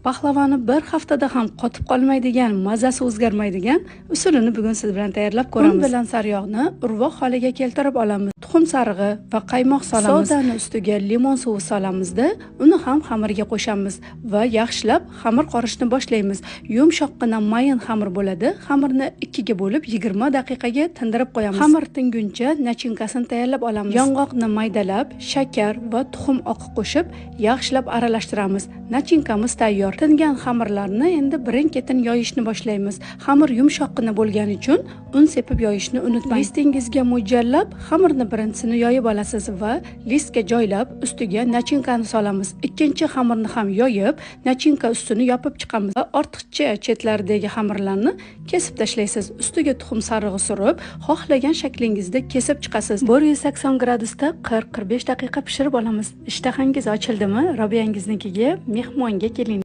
Pahlavoni bir haftada ham qotib qolmaydigan, mazasi o'zgarmaydigan usulini bugun siz bilan tayyorlab ko'ramiz. Un bilan sariyog'ni urvoq holiga keltirib olamiz. Tuxum sarig'i va qaymoq solamiz. Sodani ustiga limon suvi solamizda, uni ham xamirga qo'shamiz va yaxshilab xamir qorishni boshlaymiz. Yumshoqqina mayin xamir bo'ladi. Xamirni ikkiga bo'lib 20 daqiqaga tindirib qo'yamiz. Xamir tinguncha nachinkasini tayyorlab olamiz. Yong'oqni maydalab, shakar va tuxum oqi qo'shib yaxshilab aralashtiramiz. Nachinkamiz tayyor. Tingan xamirlarni endi birin-ketin yoyishni boshlaymiz. Xamir yumshoqqina bo'lgani uchun un sepib yoyishni unutmang. Listingizga mo'ljallab xamirni birinchisini yoyib olasiz va listga joylab ustiga nachinkani solamiz. Ikkinchi xamirni ham yoyib, nachinka ustini yopib chiqamiz va ortiqcha chetlaridagi xamirlarni kesib tashlaysiz. Ustiga tuxum sarig'i surib, xohlagan shaklingizda kesib chiqasiz. 180 gradusda 40-45 daqiqa pishirib olamiz. Ishtahangiz ochildimi? Robiyangiznikiga mehmonga keling.